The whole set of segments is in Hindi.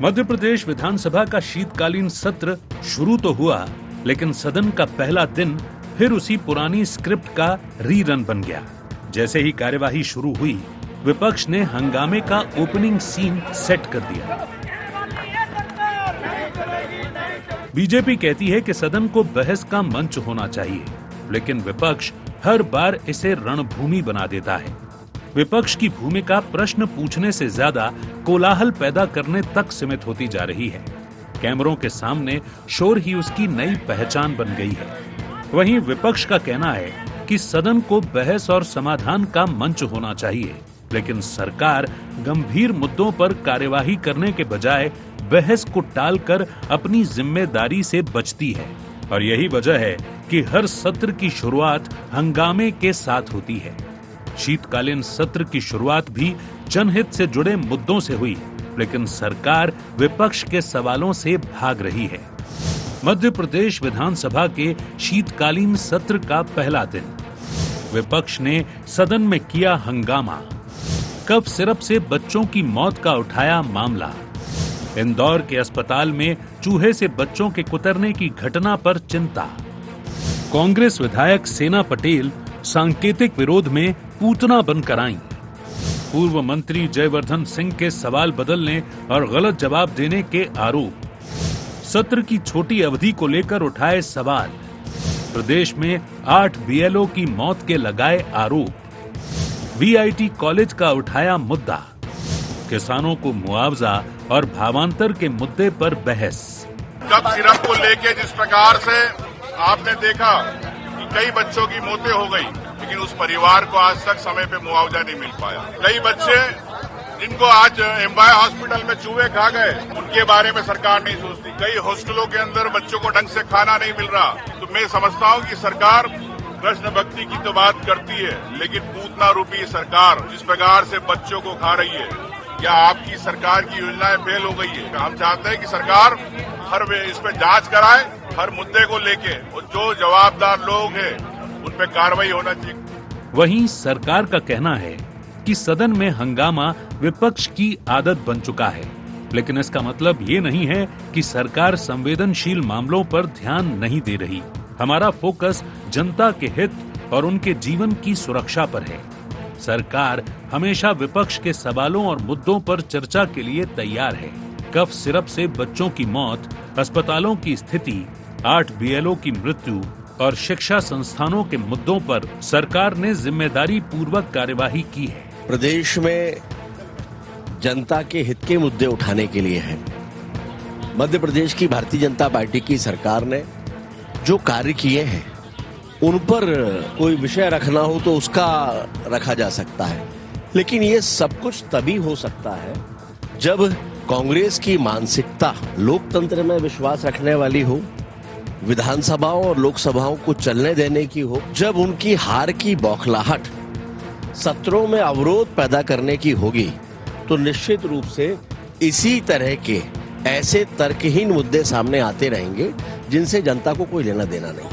मध्य प्रदेश विधानसभा का शीतकालीन सत्र शुरू तो हुआ, लेकिन सदन का पहला दिन फिर उसी पुरानी स्क्रिप्ट का रीरन बन गया। जैसे ही कार्यवाही शुरू हुई, विपक्ष ने हंगामे का ओपनिंग सीन सेट कर दिया। बीजेपी कहती है कि सदन को बहस का मंच होना चाहिए, लेकिन विपक्ष हर बार इसे रणभूमि बना देता है। विपक्ष की भूमिका प्रश्न पूछने से ज्यादा कोलाहल पैदा करने तक सीमित होती जा रही है। कैमरों के सामने शोर ही उसकी नई पहचान बन गई है। वहीं विपक्ष का कहना है कि सदन को बहस और समाधान का मंच होना चाहिए, लेकिन सरकार गंभीर मुद्दों पर कार्यवाही करने के बजाय बहस को टालकर अपनी जिम्मेदारी से बचती है। और यही वजह है कि हर सत्र की शुरुआत हंगामे के साथ होती है। शीतकालीन सत्र की शुरुआत भी जनहित से जुड़े मुद्दों से हुई, लेकिन सरकार विपक्ष के सवालों से भाग रही है। मध्य प्रदेश विधानसभा के शीतकालीन सत्र का पहला दिन विपक्ष ने सदन में किया हंगामा। कफ सिरप से बच्चों की मौत का उठाया मामला। इंदौर के अस्पताल में चूहे से बच्चों के कुतरने की घटना पर चिंता। कांग्रेस विधायक सेना पटेल सांकेतिक विरोध में पूतना बनकर आईं। पूर्व मंत्री जयवर्धन सिंह के सवाल बदलने और गलत जवाब देने के आरोप। सत्र की छोटी अवधि को लेकर उठाए सवाल। प्रदेश में 8 बीएलओ की मौत के लगाए आरोप। वीआईटी कॉलेज का उठाया मुद्दा। किसानों को मुआवजा और भावांतर के मुद्दे पर बहस। कफ सिरप को लेके जिस प्रकार से आपने देखा कि कई बच्चों की मौतें हो गई, लेकिन उस परिवार को आज तक समय पे मुआवजा नहीं मिल पाया। कई बच्चे जिनको आज एम्बाय हॉस्पिटल में चूहे खा गए, उनके बारे में सरकार नहीं सोचती। कई हॉस्टलों के अंदर बच्चों को ढंग से खाना नहीं मिल रहा। तो मैं समझता हूं कि सरकार कृष्ण भक्ति की तो बात करती है, लेकिन पूतना रूपी सरकार जिस प्रकार से बच्चों को खा रही है, क्या आपकी सरकार की योजनाएं फेल हो गई है? हम चाहते हैं कि सरकार हर इस पे जांच कराए, हर मुद्दे को लेके, और जो जवाबदार लोग हैं उन पे कार्रवाई होना चाहिए। वहीं सरकार का कहना है कि सदन में हंगामा विपक्ष की आदत बन चुका है, लेकिन इसका मतलब ये नहीं है कि सरकार संवेदनशील मामलों पर ध्यान नहीं दे रही। हमारा फोकस जनता के हित और उनके जीवन की सुरक्षा पर है। सरकार हमेशा विपक्ष के सवालों और मुद्दों पर चर्चा के लिए तैयार है। कफ सिरप से बच्चों की मौत, अस्पतालों की स्थिति, 8 बीएलओ की मृत्यु और शिक्षा संस्थानों के मुद्दों पर सरकार ने जिम्मेदारी पूर्वक कार्यवाही की है। प्रदेश में जनता के हित के मुद्दे उठाने के लिए है। मध्य प्रदेश की भारतीय जनता पार्टी की सरकार ने जो कार्य किए हैं, उन पर कोई विषय रखना हो तो उसका रखा जा सकता है, लेकिन ये सब कुछ तभी हो सकता है जब कांग्रेस की मानसिकता लोकतंत्र में विश्वास रखने वाली हो, विधानसभाओं और लोकसभाओं को चलने देने की हो, जब उनकी हार की बौखलाहट सत्रों में अवरोध पैदा करने की होगी, तो निश्चित रूप से इसी तरह के ऐसे तर्कहीन मुद्दे सामने आते रहेंगे जिनसे जनता को कोई लेना देना नहीं।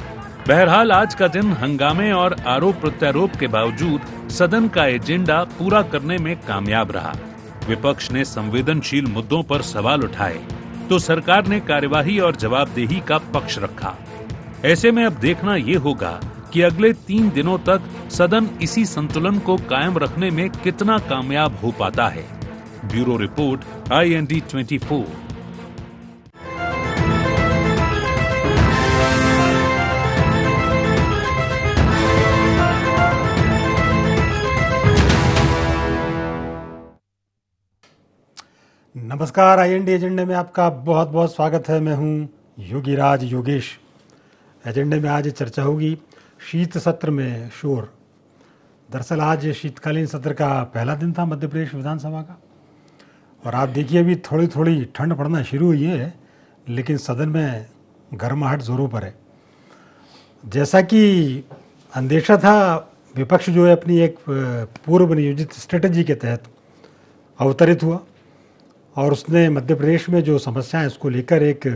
बहरहाल आज का दिन हंगामे और आरोप प्रत्यारोप के बावजूद सदन का एजेंडा पूरा करने में कामयाब रहा। विपक्ष ने संवेदनशील मुद्दों पर सवाल उठाए तो सरकार ने कार्यवाही और जवाबदेही का पक्ष रखा। ऐसे में अब देखना ये होगा कि अगले 3 दिनों तक सदन इसी संतुलन को कायम रखने में कितना कामयाब हो पाता है। Bureau report, IND 24। नमस्कार, IND एजेंडे में आपका बहुत बहुत स्वागत है। मैं हूं योगीराज योगेश। एजेंडे में आज चर्चा होगी शीत सत्र में शोर। दरअसल आज शीतकालीन सत्र का पहला दिन था मध्य प्रदेश विधानसभा का, और आप देखिए अभी थोड़ी थोड़ी ठंड पड़ना शुरू हुई है, लेकिन सदन में गर्माहट जोरों पर है। जैसा कि अंदेशा था, विपक्ष जो है अपनी एक पूर्व नियोजित स्ट्रेटजी के तहत अवतरित हुआ और उसने मध्य प्रदेश में जो समस्याएं उसको लेकर एक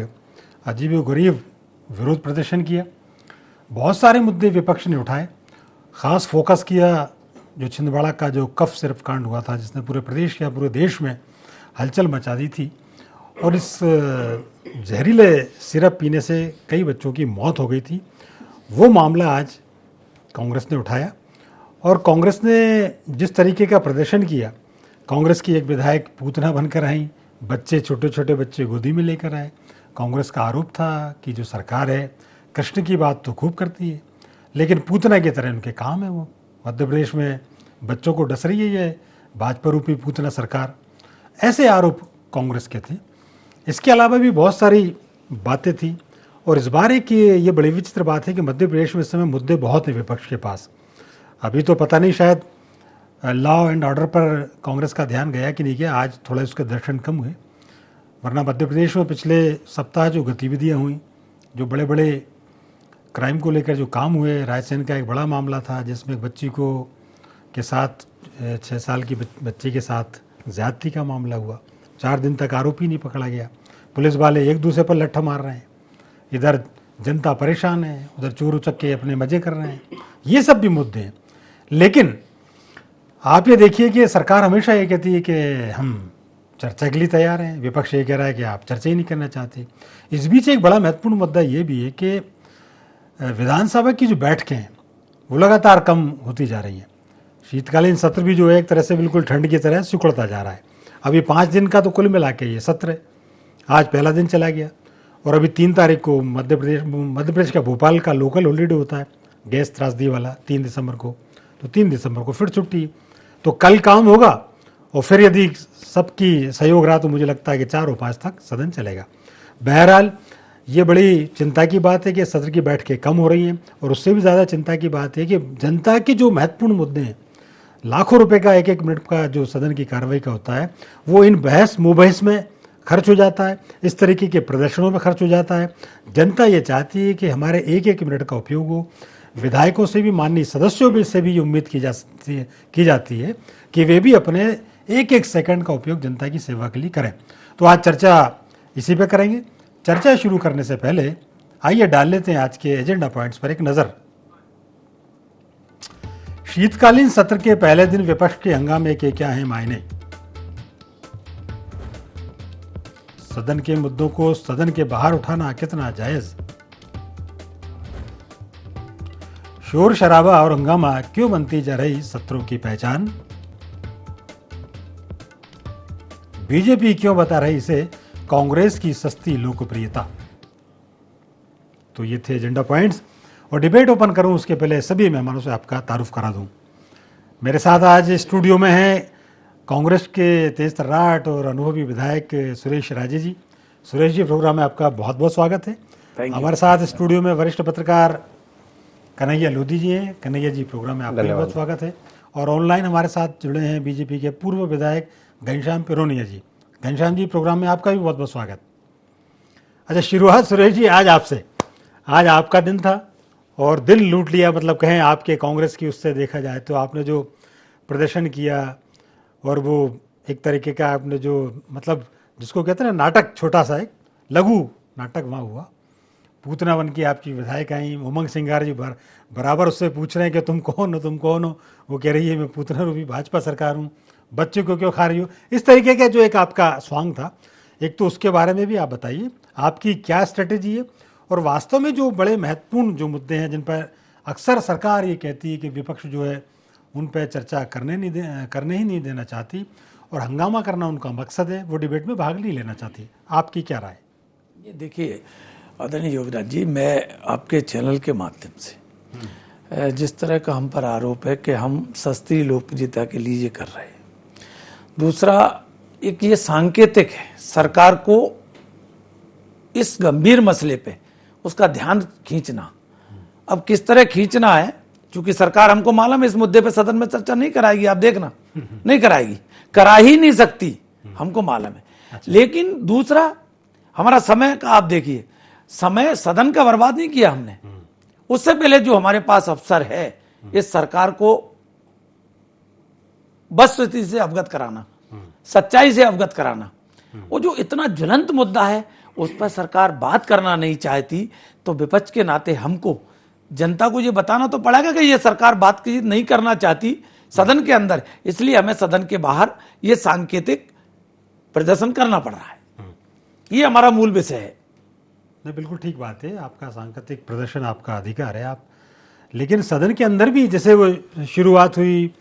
अजीबोगरीब विरोध प्रदर्शन किया। बहुत सारे मुद्दे विपक्ष ने उठाए। ख़ास फोकस किया जो छिंदवाड़ा का जो कफ सिरप कांड हुआ था, जिसने पूरे प्रदेश या पूरे देश में हलचल मचा दी थी, और इस जहरीले सिरप पीने से कई बच्चों की मौत हो गई थी। वो मामला आज कांग्रेस ने उठाया और कांग्रेस ने जिस तरीके का प्रदर्शन किया, कांग्रेस की एक विधायक पूतना बनकर आई, बच्चे छोटे छोटे बच्चे गोदी में लेकर आए। कांग्रेस का आरोप था कि जो सरकार है कृष्ण की बात तो खूब करती है, लेकिन पूतना की तरह उनके काम है। वो मध्य प्रदेश में बच्चों को डस रही है ये भाजपा रूपी पूतना सरकार। ऐसे आरोप कांग्रेस के थे। इसके अलावा भी बहुत सारी बातें थी और इस बार एक ये बड़ी विचित्र बात है कि मध्य प्रदेश में इस समय मुद्दे बहुत हैं विपक्ष के पास। अभी तो पता नहीं, शायद लॉ एंड ऑर्डर पर कांग्रेस का ध्यान गया कि नहीं गया, आज थोड़ा उसके दर्शन कम हुए। वरना मध्य प्रदेश में पिछले सप्ताह जो गतिविधियां हुई, जो बड़े बड़े क्राइम को लेकर जो काम हुए, रायसेन का एक बड़ा मामला था जिसमें एक बच्ची को के साथ 6 साल की बच्ची के साथ ज्यादती का मामला हुआ। 4 दिन तक आरोपी नहीं पकड़ा गया। पुलिस वाले एक दूसरे पर लट्ठा मार रहे हैं, इधर जनता परेशान है, उधर चोर उचक्के अपने मजे कर रहे हैं। ये सब भी मुद्दे हैं। लेकिन आप ये देखिए कि सरकार हमेशा ये कहती है कि हम चर्चा के लिए तैयार हैं, विपक्ष ये कह रहा है कि आप चर्चा ही नहीं करना चाहते। इस बीच एक बड़ा महत्वपूर्ण मुद्दा ये भी है कि विधानसभा की जो बैठकें हैं वो लगातार कम होती जा रही हैं। शीतकालीन सत्र भी जो है एक तरह से बिल्कुल ठंड की तरह सिकुड़ता जा रहा है। अभी 5 दिन का तो कुल मिला के ये सत्र है। आज पहला दिन चला गया और अभी 3 तारीख को मध्य प्रदेश का भोपाल का लोकल हॉलीडे होता है, गैस त्रासदी वाला, 3 दिसंबर को। तो 3 दिसंबर को फिर छुट्टी। तो कल काम होगा और फिर यदि सबकी सहयोग रहा तो मुझे लगता है कि 4 और 5 तक सदन चलेगा। बहरहाल ये बड़ी चिंता की बात है कि सत्र की बैठकें कम हो रही हैं और उससे भी ज़्यादा चिंता की बात है कि जनता के जो महत्वपूर्ण मुद्दे हैं, लाखों रुपए का एक मिनट का जो सदन की कार्रवाई का होता है, वो इन बहस मुबहस में खर्च हो जाता है, इस तरीके के प्रदर्शनों में खर्च हो जाता है। जनता ये चाहती है कि हमारे एक मिनट का उपयोग हो। विधायकों से भी, माननीय सदस्यों भी से भी उम्मीद की जाती है कि वे भी अपने एक सेकंड का उपयोग जनता की सेवा के लिए करें। तो आज चर्चा इसी पे करेंगे। चर्चा शुरू करने से पहले आइए डाल लेते हैं आज के एजेंडा पॉइंट्स पर एक नजर। शीतकालीन सत्र के पहले दिन विपक्ष के हंगामे के क्या हैं मायने? सदन के मुद्दों को सदन के बाहर उठाना कितना जायज? शोर शराबा और हंगामा क्यों बनती जा रही सत्रों की पहचान? बीजेपी क्यों बता रही इसे कांग्रेस की सस्ती लोकप्रियता? तो ये थे एजेंडा पॉइंट्स और डिबेट ओपन करूं उसके पहले सभी मेहमानों से आपका तारुफ करा दूं। मेरे साथ आज स्टूडियो में हैं कांग्रेस के तेज तर्राट और अनुभवी विधायक सुरेश राजे जी। सुरेश जी, प्रोग्राम में आपका बहुत बहुत स्वागत है। हमारे साथ स्टूडियो में वरिष्ठ पत्रकार कन्हैया लोधी जी हैं। कन्हैया जी, प्रोग्राम में आपका बहुत स्वागत है। और ऑनलाइन हमारे साथ जुड़े हैं बीजेपी के पूर्व विधायक घनश्याम पिरोनिया जी। घनश्याम जी, प्रोग्राम में आपका भी बहुत बहुत स्वागत। अच्छा, शुरुआत सुरेश जी आज आपसे। आज आपका दिन था और दिल लूट लिया, मतलब कहें आपके कांग्रेस की उससे देखा जाए तो आपने जो प्रदर्शन किया और वो एक तरीके का आपने जो, मतलब जिसको कहते हैं ना नाटक, छोटा सा एक लघु नाटक वहाँ हुआ। पूतना बन की आपकी विधायक आई, उमंग सिंगार जी बराबर उससे पूछ रहे हैं कि तुम कौन हो, तुम कौन हो। वो कह रही है मैं पूतना रूपी भाजपा सरकार हूँ, बच्चे को क्यों खा रही हो। इस तरीके का जो एक आपका स्वांग था, एक तो उसके बारे में भी आप बताइए आपकी क्या स्ट्रेटेजी है और वास्तव में जो बड़े महत्वपूर्ण जो मुद्दे हैं जिन पर अक्सर सरकार ये कहती है कि विपक्ष जो है उन पर चर्चा करने ही नहीं देना चाहती और हंगामा करना उनका मकसद है, वो डिबेट में भाग नहीं लेना चाहती। आपकी क्या राय? ये देखिए आदरणीय योगराज जी, मैं आपके चैनल के माध्यम से जिस तरह का हम पर आरोप है कि हम सस्ती लोकप्रियता के लिए ये कर रहे हैं, दूसरा एक ये सांकेतिक है सरकार को इस गंभीर मसले पे उसका ध्यान खींचना। अब किस तरह खींचना है, क्योंकि सरकार हमको मालूम है इस मुद्दे पे सदन में चर्चा नहीं कराएगी, आप देखना नहीं कराएगी, करा ही नहीं सकती, हमको मालूम है। अच्छा। लेकिन दूसरा हमारा समय का आप देखिए, समय सदन का बर्बाद नहीं किया हमने। उससे पहले जो हमारे पास अवसर है इस सरकार को वस्तुस्थिति से अवगत कराना, सच्चाई से अवगत कराना, वो जो इतना ज्वलंत मुद्दा है उस पर सरकार बात करना नहीं चाहती, तो विपक्ष के नाते हमको जनता को ये बताना तो पड़ेगा कि ये सरकार बात नहीं करना चाहती सदन के अंदर, इसलिए हमें सदन के बाहर ये सांकेतिक प्रदर्शन करना पड़ रहा है। ये हमारा मूल विषय है। नहीं, बिल्कुल ठीक बात है, आपका सांकेतिक प्रदर्शन आपका अधिकार है। आप लेकिन सदन के अंदर भी जैसे वो शुरुआत हुई,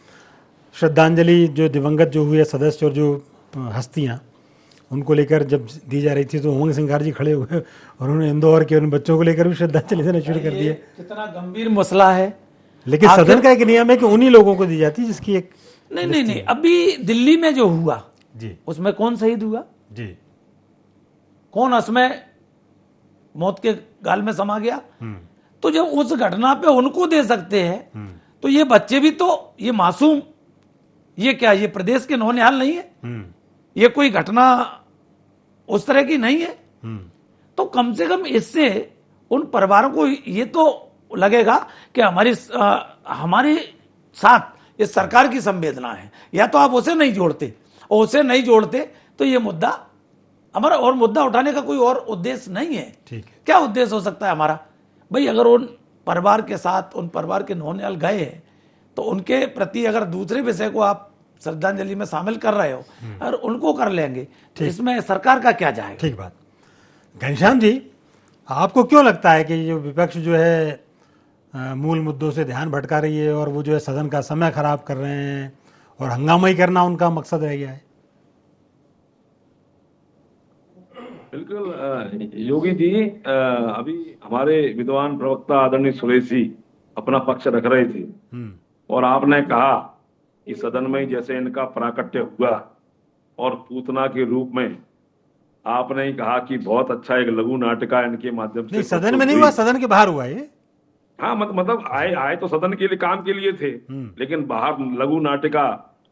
श्रद्धांजलि जो दिवंगत जो हुए सदस्य और जो हस्तियां उनको लेकर जब दी जा रही थी, तो उमंग सिंघार जी खड़े हुए और उन्होंने इंदौर के उन बच्चों को लेकर भी श्रद्धांजलि देना शुरू कर दिया। कितना गंभीर मसला है। लेकिन सदन का एक नियम है कि उन्हीं लोगों को दी जाती है जिसकी एक नहीं, अभी दिल्ली में जो हुआ जी उसमें कौन शहीद हुआ, जी कौन उसमें मौत के गाल में समा गया। तो जब उस घटना पे उनको दे सकते हैं, तो ये बच्चे भी तो, ये मासूम, ये क्या, ये प्रदेश के नौनिहाल नहीं है, ये कोई घटना उस तरह की नहीं है। तो कम से कम इससे उन परिवारों को ये तो लगेगा कि हमारे साथ इस सरकार की संवेदना है। या तो आप उसे नहीं जोड़ते, और उसे नहीं जोड़ते तो ये मुद्दा हमारा, और मुद्दा उठाने का कोई और उद्देश्य नहीं है। ठीक है। क्या उद्देश्य हो सकता है हमारा? भाई अगर उन परिवार के साथ, उन परिवार के नौनिहाल गए हैं, तो उनके प्रति अगर दूसरे विषय को आप श्रद्धांजलि में शामिल कर रहे हो और उनको कर लेंगे, तो इसमें सरकार का क्या जाएगा? ठीक बात। घनश्याम जी, आपको क्यों लगता है कि जो विपक्ष जो है मूल मुद्दों से ध्यान भटका रही है और वो जो है सदन का समय खराब कर रहे हैं और हंगामा ही करना उनका मकसद रह गया है? बिल्कुल योगी जी, अभी हमारे विद्वान प्रवक्ता आदरणीय सुरेश जी अपना पक्ष रख रहे थे और आपने कहा कि सदन में जैसे इनका प्राकट्य हुआ और पूतना के रूप में आपने ही कहा कि बहुत अच्छा एक लघु नाटिका इनके माध्यम से। नहीं, सदन में नहीं हुआ, सदन के बाहर हुआ ये। हाँ, मतलब आए तो सदन के लिए, काम के लिए थे, लेकिन बाहर लघु नाटिका।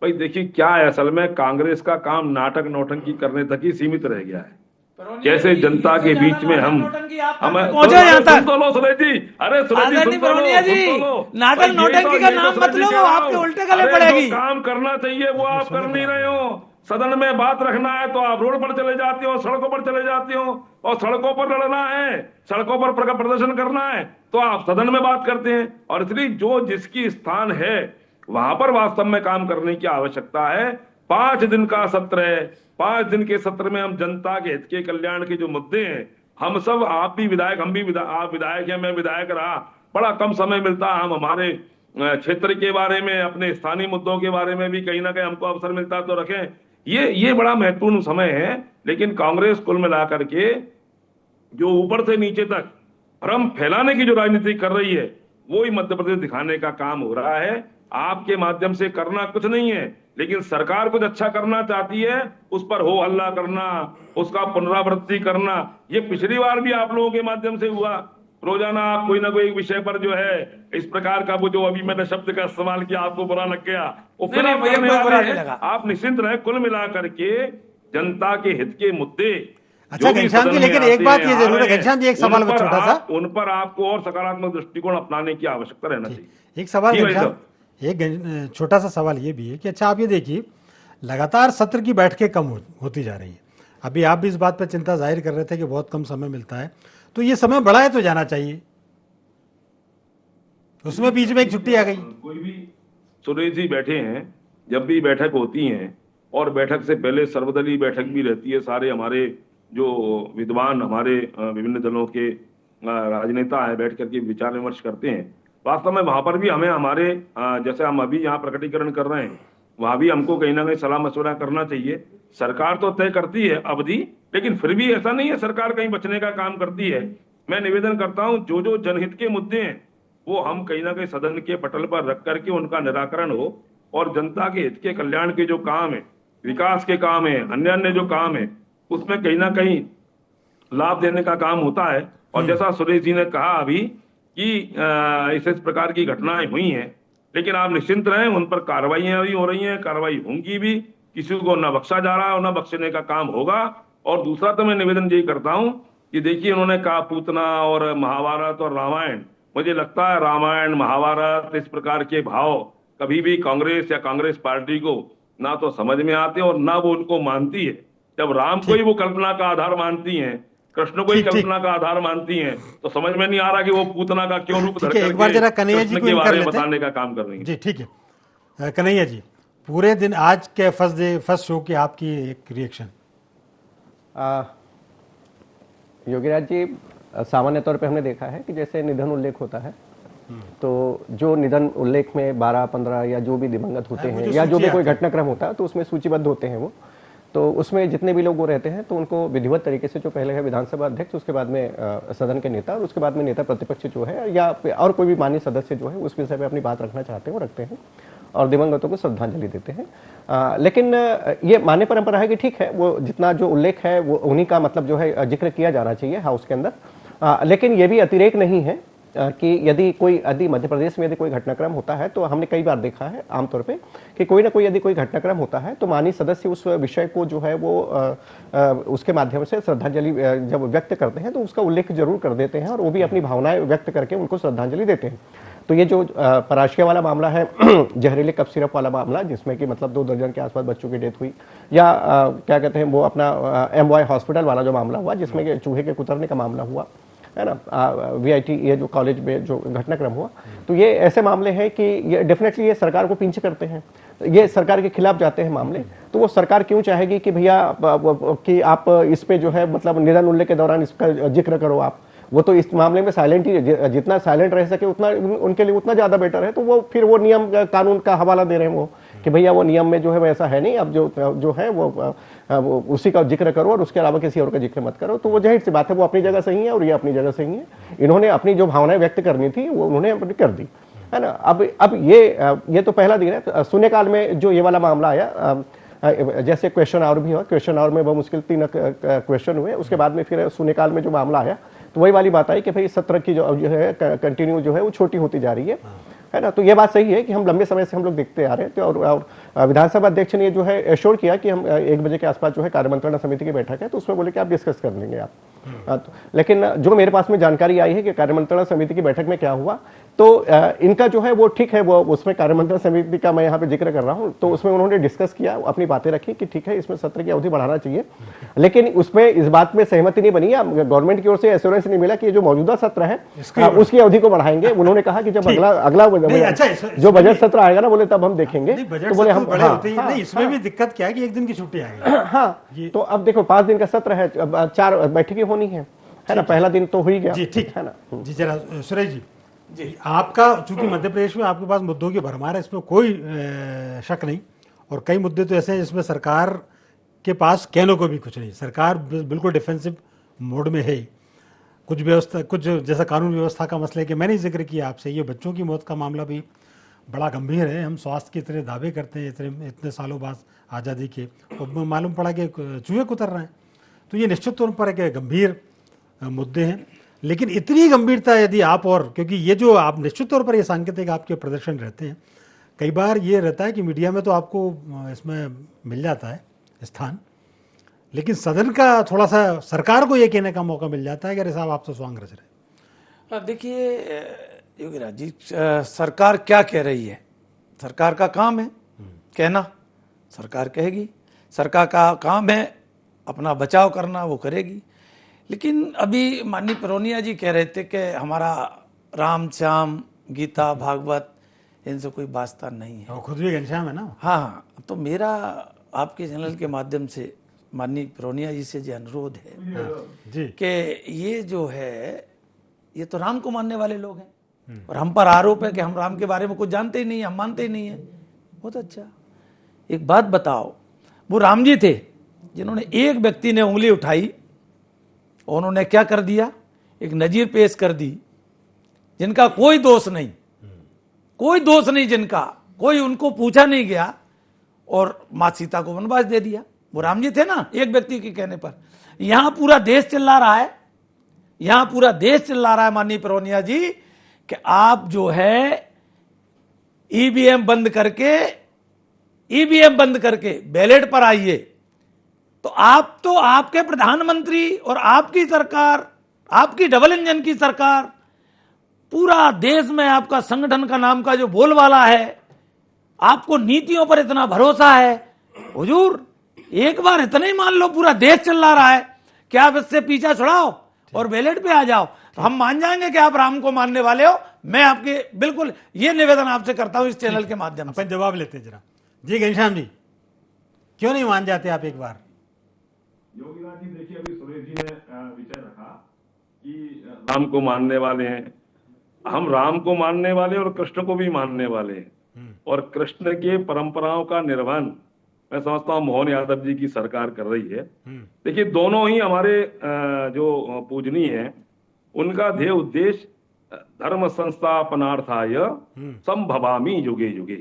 भाई देखिए क्या है, असल में कांग्रेस का काम नाटक नौटंकी करने तक ही सीमित रह गया है। कैसे जनता के बीच में हम पहुंचे यहाँ तक। सुन तो लो सुरेश जी, अरे सुरेश जी सुन तो लो, नाटक नौटंकी का नाम मत लो, आपके उल्टे गले पड़ेगी। काम करना चाहिए वो आप कर नहीं रहे हो। सदन में बात रखना है तो आप रोड पर चले जाते हो, सड़कों पर चले जाते हो, और सड़कों पर लड़ना है, सड़कों पर प्रदर्शन करना है तो आप सदन में बात करते हैं। और इसलिए जो जिसकी स्थान है वहां पर वास्तव में काम करने की आवश्यकता है। 5 दिन का सत्र है, 5 दिन के सत्र में हम जनता के हित के कल्याण के जो मुद्दे हैं, हम सब, आप भी विधायक, हम भी आप विधायक हैं, मैं विधायक रहा, बड़ा कम समय मिलता है। हम हमारे क्षेत्र के बारे में, अपने स्थानीय मुद्दों के बारे में भी कहीं ना कहीं हमको अवसर मिलता है तो रखें। ये बड़ा महत्वपूर्ण समय है। लेकिन कांग्रेस कुल मिलाकर के जो ऊपर से नीचे तक भ्रम फैलाने की जो राजनीति कर रही है, वो ही मध्य प्रदेश दिखाने का काम हो रहा है। आपके माध्यम से करना कुछ नहीं है, लेकिन सरकार कुछ अच्छा करना चाहती है, उस पर हो हल्ला करना, उसका पुनरावृत्ति करना। ये पिछली बार भी आप लोगों के माध्यम से हुआ। रोजाना आप कोई ना कोई एक विषय पर जो है इस प्रकार का, वो जो अभी मैंने शब्द का इस्तेमाल किया आपको बुरा लग गया, वो फिर आप करने वाले हैं। आप निश्चिंत रहे, कुल मिलाकर के जनता के हित के मुद्दे। अच्छा घनश्याम जी, लेकिन एक बात ये जरूर है घनश्याम जी, एक सवाल छोटा सा, उन पर आपको और सकारात्मक दृष्टिकोण अपनाने की आवश्यकता रहना चाहिए। एक सवाल घनश्याम, एक छोटा सा सवाल ये भी है कि अच्छा आप ये देखिए, लगातार सत्र की बैठकें कम होती जा रही है। अभी आप भी इस बात पर चिंता जाहिर कर रहे थे कि बहुत कम समय मिलता है, तो ये समय बढ़ाया तो जाना चाहिए, उसमें बीच में एक छुट्टी आ गई। कोई भी सुरेश जी बैठे हैं, जब भी बैठक होती है और बैठक से पहले सर्वदलीय बैठक भी रहती है, सारे हमारे जो विद्वान, हमारे विभिन्न दलों के राजनेता है बैठ करके विचार विमर्श करते हैं। वास्तव में वहां पर भी हमें हमारे जैसे हम अभी यहाँ प्रकटीकरण कर रहे हैं, वहां भी हमको कहीं ना कहीं सलाह मशवरा करना चाहिए। सरकार तो तय करती है अवधि, लेकिन फिर भी ऐसा नहीं है सरकार कहीं बचने का काम करती है। मैं निवेदन करता हूं, जो जनहित के मुद्दे हैं वो हम कहीं ना कहीं सदन के पटल पर रख करके उनका निराकरण हो, और जनता के हित के कल्याण के जो काम है, विकास के काम है, अन्य जो काम है, उसमें कहीं ना कहीं लाभ देने का काम होता है। और जैसा सुरेश जी ने कहा अभी कि इस प्रकार की घटनाएं हुई हैं, लेकिन आप निश्चिंत रहें, उन पर कार्रवाइयां भी हो रही हैं, कार्रवाई होंगी भी, किसी को न बख्शा जा रहा है और न बख्शने का काम होगा। और दूसरा तो मैं निवेदन यही करता हूं कि देखिए, उन्होंने कहा पूतना और महाभारत और रामायण, मुझे लगता है रामायण, महाभारत, इस प्रकार के भाव कभी भी कांग्रेस या कांग्रेस पार्टी को ना तो समझ में आते और ना वो उनको मानती है। जब राम को ही वो कल्पना का आधार मानती हैं, कृष्ण को ही कल्पना का आधार मानती हैं, तो समझ में नहीं आ रहा कि वो पूतना का क्यों रूप धर एक बार जरा कन्हैया जी के बारे में बताने का काम कर रही है। जी ठीक है कन्हैया जी, पूरे दिन आज के फर्स्ट शो की आपकी एक रिएक्शन। योगीराज जी, सामान्य तौर पे हमने देखा है कि जैसे निधन उल्लेख होता है तो जो निधन उल्लेख में 12-15 या जो भी दिवंगत होते हैं या जो भी कोई घटनाक्रम होता है तो उसमें सूचीबद्ध होते हैं वो। तो उसमें जितने भी लोग वो रहते हैं तो उनको विधिवत तरीके से, जो पहले है विधानसभा अध्यक्ष, उसके बाद में सदन के नेता और उसके बाद में नेता प्रतिपक्ष जो है या और कोई भी माननीय सदस्य जो है उस विषय पे अपनी बात रखना चाहते हैं वो रखते हैं और दिवंगतों को श्रद्धांजलि देते हैं। लेकिन ये मान्य परंपरा है कि ठीक है, वो जितना जो उल्लेख है वो उन्हीं का मतलब जो है जिक्र किया जाना चाहिए हाउस के अंदर। लेकिन ये भी अतिरेक नहीं है कि यदि मध्य प्रदेश में यदि कोई घटनाक्रम होता है तो हमने कई बार देखा है आमतौर पे कि कोई ना कोई यदि कोई घटनाक्रम होता है तो माननीय सदस्य उस विषय को जो है वो उसके माध्यम से श्रद्धांजलि जब व्यक्त करते हैं तो उसका उल्लेख जरूर कर देते हैं और वो भी अपनी भावनाएं व्यक्त करके उनको श्रद्धांजलि देते हैं। तो ये जो पराशिया वाला मामला है, जहरीले कफ सिरप वाला मामला, जिसमें कि मतलब 2 दर्जन के आसपास बच्चों की डेथ हुई, या क्या कहते हैं वो अपना MY हॉस्पिटल वाला जो मामला हुआ जिसमें कि चूहे के कुतरने का मामला हुआ है ना, VIT ये जो कॉलेज में जो घटनाक्रम हुआ, तो ये ऐसे मामले हैं कि ये डेफिनेटली ये सरकार को पिंच करते हैं, ये सरकार के खिलाफ जाते हैं मामले। तो वो सरकार क्यों चाहेगी कि भैया कि आप इस पे जो है मतलब निधन उल्लेख के दौरान इसका जिक्र करो आप, वो तो इस मामले में साइलेंट ही, जितना साइलेंट रह सके उतना उनके लिए उतना ज्यादा बेटर है। तो वो फिर वो नियम कानून का हवाला दे रहे हैं वो कि भैया वो नियम में जो है वैसा है नहीं, अब जो है वो उसी का जिक्र करो और उसके अलावा किसी और का जिक्र मत करो। तो वो जाहिर सी बात है वो अपनी जगह सही है और ये अपनी जगह सही है। इन्होंने अपनी जो भावनाएं व्यक्त करनी थी वो उन्होंने अपनी कर दी है ना। अब ये तो पहला दिन है। शून्यकाल में जो ये वाला मामला आया, जैसे क्वेश्चन आवर भी हुआ, क्वेश्चन आवर में बहुत मुश्किल 3 क्वेश्चन हुए, उसके बाद में फिर शून्यकाल में जो मामला आया तो वही वाली बात आई कि भाई सत्र की जो है कंटिन्यू जो है वो छोटी होती जा रही है ना। तो ये बात सही है कि हम लंबे समय से हम लोग देखते आ रहे हैं। और विधानसभा अध्यक्ष ने जो है एश्योर किया कि हम 1 बजे के आसपास जो है कार्यमंत्रणा समिति की बैठक है तो उसमें बोले कि आप डिस्कस कर लेंगे आप। लेकिन जो मेरे पास में जानकारी आई है कि कार्यमंत्रणा समिति की बैठक में क्या हुआ, तो इनका जो है वो ठीक है, वो उसमें कार्यमंत्रणा समिति का मैं यहाँ पे जिक्र कर रहा हूँ, तो उसमें उन्होंने डिस्कस किया, अपनी बातें रखी कि ठीक है इसमें सत्र की अवधि बढ़ाना चाहिए। लेकिन उसमें इस बात में सहमति नहीं बनी, गवर्नमेंट की ओर से एश्योरेंस नहीं मिला कि ये जो मौजूदा सत्र है उसकी अवधि को बढ़ाएंगे। उन्होंने कहा कि जब अगला जो बजट सत्र आएगा ना, बोले तब हम देखेंगे। तो बोले हम इसमें भी दिक्कत क्या है कि 1 दिन की छुट्टी आएगी। हाँ, तो अब देखो 5 दिन का सत्र है, 4 बैठकें होनी है ना। पहला दिन तो हो ही गया जी, ठीक है ना जी। जरा सुरेश जी, आपका चूंकि मध्य प्रदेश में आपके पास मुद्दों की भरमार है, इसमें कोई शक नहीं, और कई मुद्दे तो ऐसे हैं जिसमें सरकार के पास कहने को भी कुछ नहीं, सरकार बिल्कुल डिफेंसिव मोड में है। कुछ जैसा कानून व्यवस्था का मसला है कि मैंने जिक्र किया आपसे, ये बच्चों की मौत का मामला भी बड़ा गंभीर है। हम स्वास्थ्य के इतने दावे करते हैं इतने सालों बाद आज़ादी के, और मालूम पड़ा कि चूहे कुतर रहे हैं। तो ये निश्चित तौर पर एक गंभीर मुद्दे हैं, लेकिन इतनी गंभीरता यदि आप, और क्योंकि ये जो आप निश्चित तौर पर ये सांकेतिक आपके प्रदर्शन रहते हैं, कई बार ये रहता है कि मीडिया में तो आपको इसमें मिल जाता है स्थान, लेकिन सदन का थोड़ा सा सरकार को ये कहने का मौका मिल जाता है कि अरे साहब आप तो स्वांग रच रहे। देखिए योगीराज जी, सरकार क्या कह रही है, सरकार का काम है कहना, सरकार कहेगी, सरकार का काम है अपना बचाव करना, वो करेगी। लेकिन अभी माननीय परोनिया जी कह रहे थे कि हमारा राम श्याम गीता भागवत इनसे कोई वास्ता नहीं है, वो खुद भी घनश्याम है ना। हाँ, तो मेरा आपके चैनल के माध्यम से माननीय परोनिया जी से जो अनुरोध है जी कि ये जो है ये तो राम को मानने वाले लोग हैं और हम पर आरोप है कि हम राम के बारे में कुछ जानते ही नहीं है, हम मानते ही नहीं है। बहुत अच्छा, एक बात बताओ, वो राम जी थे जिन्होंने एक व्यक्ति ने उंगली उठाई और उन्होंने क्या कर दिया, एक नजीर पेश कर दी जिनका कोई दोष नहीं, कोई दोष नहीं, जिनका कोई उनको पूछा नहीं गया, और मां सीता को वनवास दे दिया। वो राम जी थे ना, एक व्यक्ति के कहने पर। यहां पूरा देश चिल्ला रहा है, यहां पूरा देश चिल्ला रहा है माननीय परोनिया जी कि आप जो है ईवीएम बंद करके बैलेट पर आइए। तो आप तो आपके प्रधानमंत्री और आपकी सरकार, आपकी डबल इंजन की सरकार, पूरा देश में आपका संगठन का नाम का जो बोलबाला है, आपको नीतियों पर इतना भरोसा है। हुजूर एक बार इतना ही मान लो, पूरा देश चिल्ला रहा है कि आप इससे पीछा छुड़ाओ और बैलेट पे आ जाओ, तो हम मान जाएंगे कि आप राम को मानने वाले हो। मैं आपके बिल्कुल ये निवेदन आपसे करता हूं इस चैनल के माध्यम से। अपन जवाब लेते हैं जरा जी। घनश्याम जी, क्यों नहीं मान जाते आप एक बार? योगीराज जी देखिए, अभी सुरेश जी ने विषय रखा कि राम को मानने वाले हैं। हम राम को मानने वाले और कृष्ण को भी मानने वाले हैं, और कृष्ण के परंपराओं का निर्वहन मैं समझता हूँ मोहन यादव जी की सरकार कर रही है। देखिए, दोनों ही हमारे जो पूजनीय हैं, उनका ध्येय उद्देश्य धर्म संस्थापनार्थाय संभवामि युगे युगे।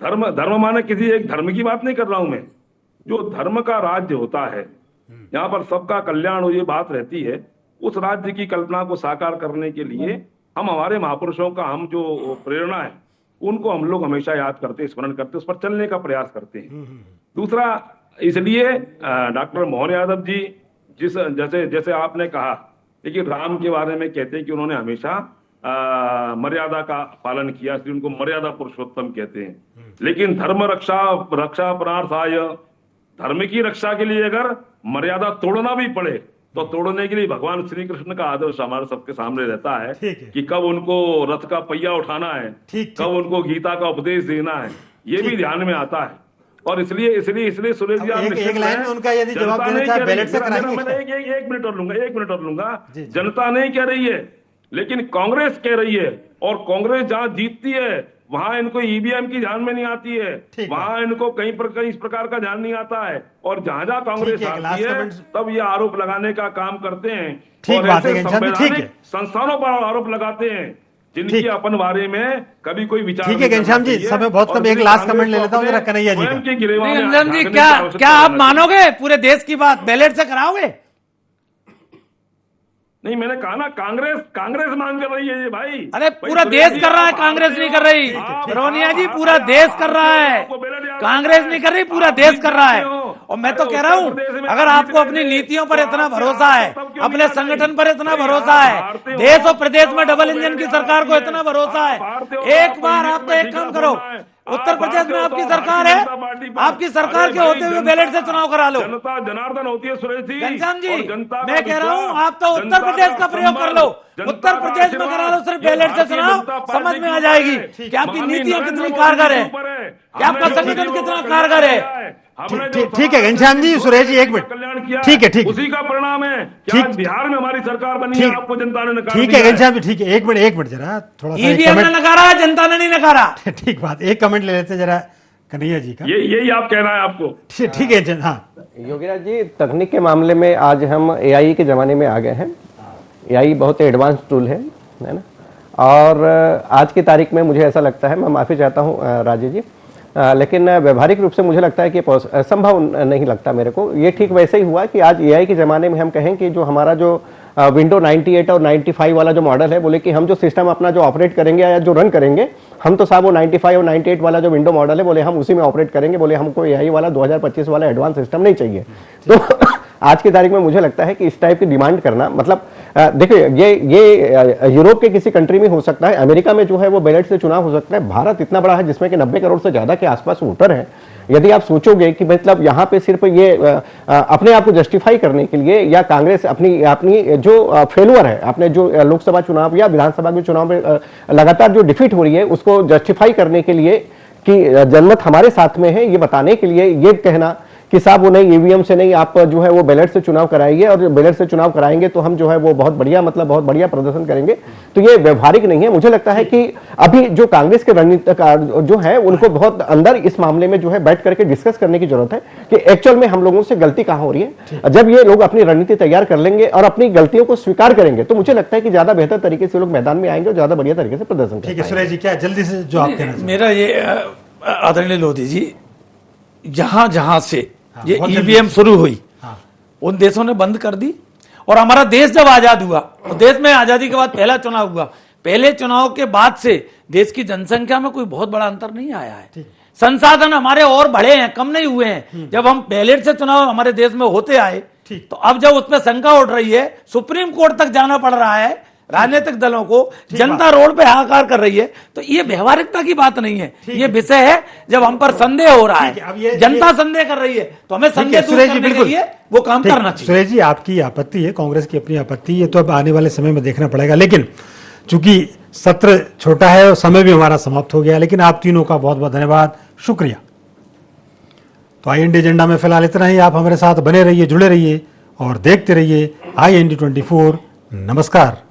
धर्म माने किसी एक धर्म की बात नहीं कर रहा हूं मैं। जो धर्म का राज्य होता है, यहाँ पर सबका कल्याण हो, ये बात रहती है, उस राज्य की कल्पना को साकार करने के लिए हम हमारे महापुरुषों का हम जो प्रेरणा है उनको हम लोग हमेशा याद करते, स्मरण करते, उस पर चलने का प्रयास करते हैं। दूसरा, इसलिए डॉक्टर मोहन यादव जी जैसे आपने कहा, लेकिन राम के बारे में कहते हैं कि उन्होंने हमेशा मर्यादा का पालन किया, इसलिए उनको मर्यादा पुरुषोत्तम कहते हैं। लेकिन धर्म रक्षा प्रार्थाय, धर्म की रक्षा के लिए अगर मर्यादा तोड़ना भी पड़े तो तोड़ने के लिए भगवान श्री कृष्ण का आदर्श हमारे सबके सामने रहता है कि कब उनको रथ का पहिया उठाना है, कब उनको गीता का उपदेश देना है, ये भी ध्यान में आता है। और इसलिए सुरेश जी, एक लाइन में उनका यदि जवाब देना चाहे बैलेट से कराएंगे। एक मिनट और लूंगा। जनता नहीं कह रही है, लेकिन कांग्रेस कह रही है, और कांग्रेस जहां जीतती है वहां इनको ईवीएम की ध्यान में नहीं आती है, वहां इनको कहीं इस प्रकार का ध्यान नहीं आता है, और जहां कांग्रेस आती है तब ये आरोप लगाने का काम करते हैं, और ऐसे संवैधानिक संस्थानों पर आरोप लगाते हैं जिनकी अपन बारे में कभी कोई विचार। ठीक है घनश्याम जी, समय बहुत कम, एक लास्ट कमेंट ले लेता हूँ जरा कन्हैया जी का। घनश्याम जी, क्या आप मानोगे पूरे देश की बात बैलेट से कराओगे? नहीं, मैंने कहा ना, कांग्रेस मांग कर रही है ये भाई। अरे पूरा देश कर रहा है, कांग्रेस नहीं कर रही। रोनिया जी, पूरा देश कर रहा है, कांग्रेस नहीं कर रही, पूरा देश कर रहा है। और मैं तो कह रहा हूँ, अगर आपको अपनी नीतियों पर इतना भरोसा है, अपने संगठन पर इतना भरोसा है, देश और प्रदेश में डबल इंजन की सरकार को इतना भरोसा है, एक बार आप तो एक काम करो, उत्तर प्रदेश में आपकी सरकार है, आपकी सरकार के होते हुए बैलेट से चुनाव करा लो। जनता जनार्दन होती है सुरेश जी। घनश्याम जी, मैं कह रहा हूँ आप तो उत्तर प्रदेश का प्रयोग कर लो, उत्तर प्रदेश में करा लो सिर्फ बैलेट से चुनाव, समझ में आ जाएगी कि आपकी नीतियां कितनी कारगर है, कि आपका संगठन कितना कारगर है। ठीक है घनश्याम जी, सुरेश जी एक मिनट, ठीक है, ठीक, उसी का परिणाम है कि आज बिहार में हमारी सरकार बनी है, आपको जनता ने नकार दिया। ठीक है घनश्याम जी, ठीक है, एक मिनट जरा थोड़ा सा ईवीएम ने नकारा, जनता ने नहीं नकारा। ठीक बात, एक कमेंट ले लेते जरा कन्हैया जी का। यही आप कहना है आपको? ठीक है। हाँ योगीराज जी, तकनीक के मामले में आज हम एआई के जमाने में आ गए हैं। एआई बहुत एडवांस टूल है ना, और आज की तारीख में मुझे ऐसा लगता है, मैं माफी चाहता हूँ राजीव जी, लेकिन व्यवहारिक रूप से मुझे लगता है कि संभव नहीं लगता मेरे को। ये ठीक वैसे ही हुआ कि आज एआई के ज़माने में हम कहें कि जो हमारा जो विंडो 98 और 95 वाला जो मॉडल है, बोले कि हम जो सिस्टम अपना जो ऑपरेट करेंगे या जो रन करेंगे, हम तो साहब वो 95 और 98 वाला जो विंडो मॉडल है, बोले हम उसी में ऑपरेट करेंगे, बोले हमको एआई वाला 2025 वाला एडवांस सिस्टम नहीं चाहिए। तो आज की तारीख में मुझे लगता है कि इस टाइप की डिमांड करना, मतलब देखिए ये यूरोप के किसी कंट्री में हो सकता है, अमेरिका में जो है वो बैलेट से चुनाव हो सकता है, भारत इतना बड़ा है जिसमें कि 90 करोड़ से ज्यादा के आसपास वोटर हैं। यदि आप सोचोगे कि मतलब यहाँ पे सिर्फ ये अपने आप को जस्टिफाई करने के लिए, या कांग्रेस अपनी जो फेलुअर है, अपने जो लोकसभा चुनाव या विधानसभा के चुनाव में लगातार जो डिफीट हो रही है, उसको जस्टिफाई करने के लिए कि जनमत हमारे साथ में है, ये बताने के लिए ये कहना कि साहब वो नहीं, ईवीएम से नहीं, आप जो है वो बैलेट से चुनाव कराइए, और जो बैलेट से चुनाव कराएंगे तो हम जो है वो बहुत बढ़िया प्रदर्शन करेंगे, तो ये व्यवहारिक नहीं है। मुझे लगता है कि अभी जो कांग्रेस के रणनीतिकार जो है उनको बहुत अंदर इस मामले में जो है बैठ करके डिस्कस करने की जरूरत है कि एक्चुअल में हम लोगों से गलती कहां हो रही है। जब ये लोग अपनी रणनीति तैयार कर लेंगे और अपनी गलतियों को स्वीकार करेंगे, तो मुझे लगता है कि ज्यादा बेहतर तरीके से लोग मैदान में आएंगे और ज्यादा बढ़िया तरीके से प्रदर्शन करेंगे। सुरेश जी, क्या जल्दी से जो आप कहना, मेरा ये आदरणीय लोधी जी, जहां से ये ईवीएम शुरू हुई, उन देशों ने बंद कर दी, और हमारा देश जब आजाद हुआ, तो देश में आजादी के बाद पहला चुनाव हुआ, पहले चुनाव के बाद से देश की जनसंख्या में कोई बहुत बड़ा अंतर नहीं आया है। संसाधन हमारे और बढ़े हैं, कम नहीं हुए हैं। जब हम बैलेट से चुनाव हमारे देश में होते आए, तो अब जब उसमें शंका उठ रही है, सुप्रीम कोर्ट तक जाना पड़ रहा है राजनीतिक दलों को, जनता रोड पे हाहाकार कर रही है, तो ये व्यवहारिकता की बात नहीं है, ये विषय है जब हम पर संदेह हो रहा है, जनता संदेह कर रही है, तो हमें संदेह दूर करने के लिए वो काम करना चाहिए। सुरेश जी, आपकी आपत्ति है, कांग्रेस की अपनी आपत्ति, ये तो अब आने वाले समय में देखना पड़ेगा, लेकिन चूंकि सत्र छोटा है और समय भी हमारा समाप्त हो गया, लेकिन आप तीनों का बहुत बहुत धन्यवाद, शुक्रिया। तो IND एजेंडा में फिलहाल इतना ही। आप हमारे साथ बने रहिए, जुड़े रहिए और देखते रहिए IND 24 नमस्कार।